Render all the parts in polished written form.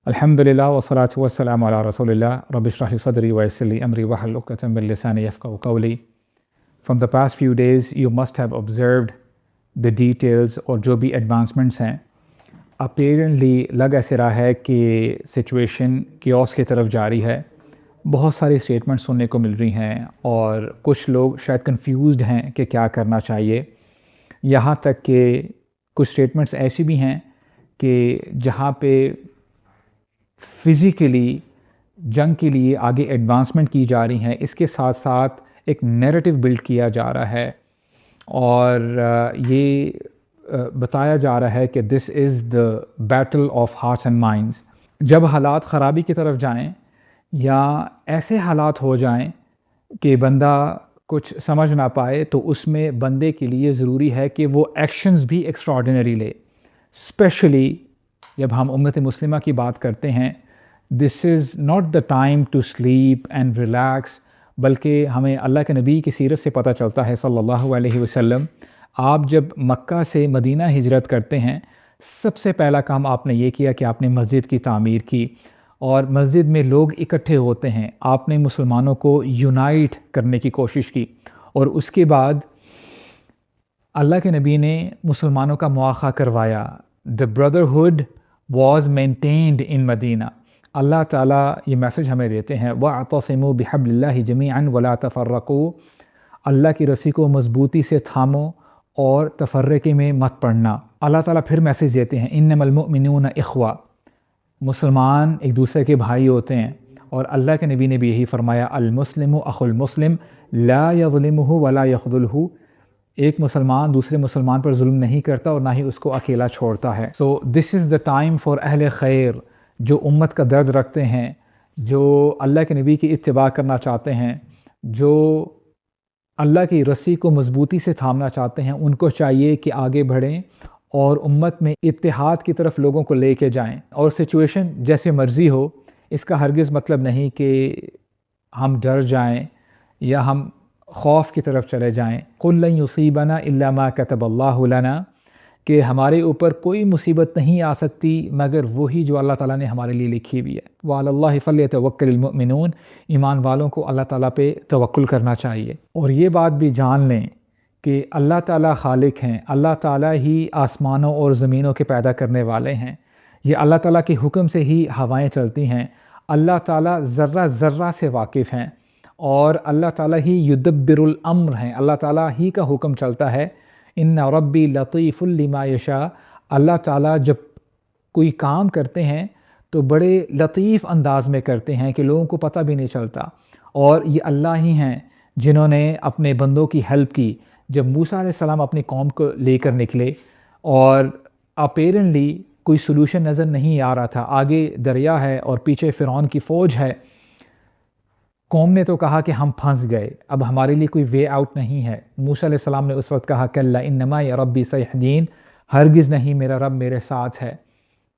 الحمدللہ والصلاة والسلام علی رسول اللہ رب اشرح لی صدری ویسر لی امری واحلل عقدۃ من لسانی یفقہوا قولی. From the past few days you must have observed the details اور جو بھی ایڈوانسمنٹس ہیں. اپیرنٹلی لگ ایسے رہا ہے کہ سچویشن کیوس کی طرف جاری ہے. بہت ساری اسٹیٹمنٹ سننے کو مل رہی ہیں اور کچھ لوگ شاید کنفیوزڈ ہیں کہ کیا کرنا چاہیے. یہاں تک کہ کچھ اسٹیٹمنٹس ایسی بھی ہیں کہ جہاں پہ فزیکلی جنگ کے لیے آگے ایڈوانسمنٹ کی جا رہی ہیں، اس کے ساتھ ساتھ ایک نیریٹو بلڈ کیا جا رہا ہے اور یہ بتایا جا رہا ہے کہ this is the battle of hearts and minds. جب حالات خرابی کی طرف جائیں یا ایسے حالات ہو جائیں کہ بندہ کچھ سمجھ نہ پائے تو اس میں بندے کے لیے ضروری ہے کہ وہ ایکشنز بھی ایکسٹراڈنری لے. اسپیشلی جب ہم امت مسلمہ کی بات کرتے ہیں، this is not the time to sleep and relax, بلکہ ہمیں اللہ کے نبی کی سیرت سے پتہ چلتا ہے صلی اللہ علیہ وسلم. آپ جب مکہ سے مدینہ ہجرت کرتے ہیں، سب سے پہلا کام آپ نے یہ کیا کہ آپ نے مسجد کی تعمیر کی اور مسجد میں لوگ اکٹھے ہوتے ہیں. آپ نے مسلمانوں کو یونائٹ کرنے کی کوشش کی اور اس کے بعد اللہ کے نبی نے مسلمانوں کا مواخہ کروایا. The brotherhood was maintained in مدینہ. اللہ تعالیٰ یہ میسج ہمیں دیتے ہیں وَاعْتَصِمُوا بِحَبْلِ اللَّهِ جَمِيعًا وَلَا تَفَرَّقُوا. اللہ کی رسی کو مضبوطی سے تھامو اور تفرقے میں مت پڑنا. اللہ تعالیٰ پھر میسج دیتے ہیں اِنَّمَا الْمُؤْمِنُونَ اِخْوَةٌ. مسلمان ایک دوسرے کے بھائی ہوتے ہیں اور اللہ کے نبی نے بھی یہی فرمایا المسلم اخو المسلم لا يظلمه ولا يخذله. ایک مسلمان دوسرے مسلمان پر ظلم نہیں کرتا اور نہ ہی اس کو اکیلا چھوڑتا ہے. سو دس از دا ٹائم فار اہل خیر، جو امت کا درد رکھتے ہیں، جو اللہ کے نبی کی اتباع کرنا چاہتے ہیں، جو اللہ کی رسی کو مضبوطی سے تھامنا چاہتے ہیں. ان کو چاہیے کہ آگے بڑھیں اور امت میں اتحاد کی طرف لوگوں کو لے کے جائیں. اور سچویشن جیسے مرضی ہو، اس کا ہرگز مطلب نہیں کہ ہم ڈر جائیں یا ہم خوف کی طرف چلے جائیں. قُل لَن يُصِيبَنَا إِلَّا مَا كَتَبَ اللَّهُ لَنَا. کہ ہمارے اوپر کوئی مصیبت نہیں آ سکتی مگر وہی جو اللہ تعالیٰ نے ہمارے لیے لکھی ہوئی ہے. وَعَلَى اللَّهِ فَلْيَتَوَكَّلِ الْمُؤْمِنُونَ. ایمان والوں کو اللہ تعالیٰ پہ توکل کرنا چاہیے. اور یہ بات بھی جان لیں کہ اللہ تعالیٰ خالق ہیں، اللہ تعالیٰ ہی آسمانوں اور زمینوں کے پیدا کرنے والے ہیں. یہ اللہ تعالیٰ کے حکم سے ہی ہوائیں چلتی ہیں. اللہ تعالیٰ ذرہ ذرہ سے واقف ہیں اور اللہ تعالیٰ ہی یدبر الامر ہیں. اللہ تعالیٰ ہی کا حکم چلتا ہے. ان ربی لطیف لما یشاء. اللہ تعالیٰ جب کوئی کام کرتے ہیں تو بڑے لطیف انداز میں کرتے ہیں کہ لوگوں کو پتہ بھی نہیں چلتا. اور یہ اللہ ہی ہیں جنہوں نے اپنے بندوں کی ہیلپ کی. جب موسیٰ علیہ السلام اپنی قوم کو لے کر نکلے اور اپیرنٹلی کوئی سلوشن نظر نہیں آ رہا تھا، آگے دریا ہے اور پیچھے فرعون کی فوج ہے، قوم نے تو کہا کہ ہم پھنس گئے، اب ہمارے لیے کوئی وے آؤٹ نہیں ہے. موسیٰ علیہ السلام نے اس وقت کہا کلا انما یا ربی سیہدین. ہرگز نہیں، میرا رب میرے ساتھ ہے.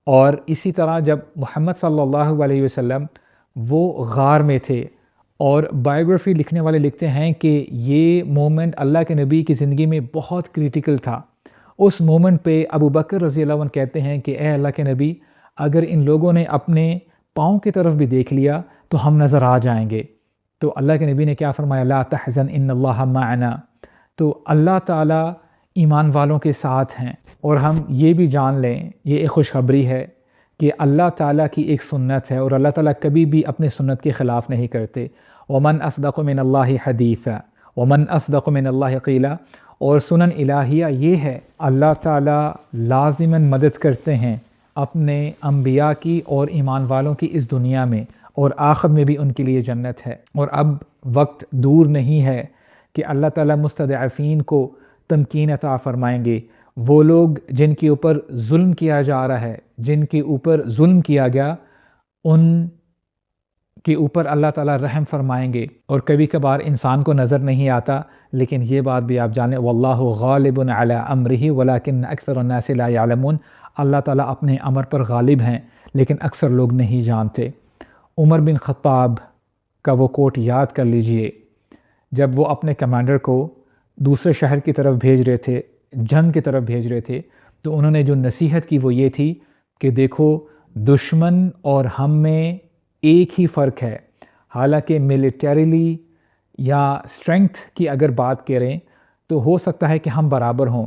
اور اسی طرح جب محمد صلی اللہ علیہ وسلم وہ غار میں تھے اور بائیوگرافی لکھنے والے لکھتے ہیں کہ یہ مومنٹ اللہ کے نبی کی زندگی میں بہت کریٹیکل تھا. اس مومنٹ پہ ابو بکر رضی اللہ عنہ کہتے ہیں کہ اے اللہ کے نبی، اگر ان لوگوں نے اپنے پاؤں کی طرف بھی دیکھ لیا تو ہم نظر آ جائیں گے. تو اللہ کے نبی نے کیا فرمایا لا تحزن ان اللہ معنا. تو اللہ تعالیٰ ایمان والوں کے ساتھ ہیں. اور ہم یہ بھی جان لیں، یہ ایک خوشخبری ہے کہ اللہ تعالیٰ کی ایک سنت ہے اور اللہ تعالیٰ کبھی بھی اپنے سنت کے خلاف نہیں کرتے. ومن اصدق من اللہ حدیثا ومن اصدق من اللہ قیلا. اور سنن الہیہ یہ ہے، اللہ تعالیٰ لازماً مدد کرتے ہیں اپنے انبیاء کی اور ایمان والوں کی اس دنیا میں، اور آخر میں بھی ان کے لیے جنت ہے. اور اب وقت دور نہیں ہے کہ اللہ تعالیٰ مستضعفین کو تمکین عطا فرمائیں گے. وہ لوگ جن کے اوپر ظلم کیا جا رہا ہے، جن کے اوپر ظلم کیا گیا، ان کے اوپر اللہ تعالیٰ رحم فرمائیں گے. اور کبھی کبھار انسان کو نظر نہیں آتا، لیکن یہ بات بھی آپ جانیں واللہ غالب علی امرہ ولکن اکثر الناس لا یعلمون. اللہ تعالیٰ اپنے امر پر غالب ہیں لیکن اکثر لوگ نہیں جانتے. عمر بن خطاب کا وہ کوٹ یاد کر لیجئے، جب وہ اپنے کمانڈر کو دوسرے شہر کی طرف بھیج رہے تھے، جنگ کی طرف بھیج رہے تھے، تو انہوں نے جو نصیحت کی وہ یہ تھی کہ دیکھو دشمن اور ہم میں ایک ہی فرق ہے، حالانکہ ملیٹریلی یا اسٹرینگتھ کی اگر بات کریں تو ہو سکتا ہے کہ ہم برابر ہوں،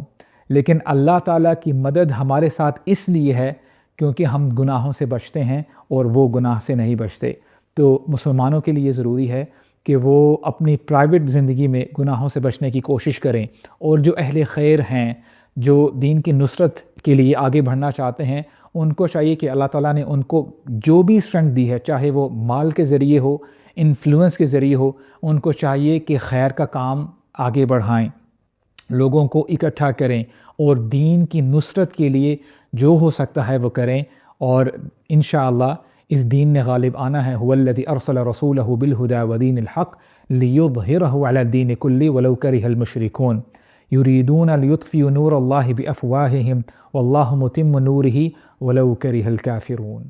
لیکن اللہ تعالیٰ کی مدد ہمارے ساتھ اس لیے ہے کیونکہ ہم گناہوں سے بچتے ہیں اور وہ گناہ سے نہیں بچتے۔ تو مسلمانوں کے لیے ضروری ہے کہ وہ اپنی پرائیویٹ زندگی میں گناہوں سے بچنے کی کوشش کریں، اور جو اہل خیر ہیں، جو دین کی نصرت کے لیے آگے بڑھنا چاہتے ہیں، ان کو چاہیے کہ اللہ تعالیٰ نے ان کو جو بھی اسٹرنگتھ دی ہے، چاہے وہ مال کے ذریعے ہو، انفلوئنس کے ذریعے ہو، ان کو چاہیے کہ خیر کا کام آگے بڑھائیں، لوگوں کو اکٹھا کریں اور دین کی نصرت کے لیے جو ہو سکتا ہے وہ کریں، اور انشاءاللہ اس دین نے غالب آنا ہے۔ هو الذی ارسل رسولہ بالہدی ودین الحق لیظہرہ علی الدین کلہ ولو کرہ المشرکون یریدون لیطفئوا نور اللہ بافواہہم واللہ متم نورہ ولو کرہ الکافرون۔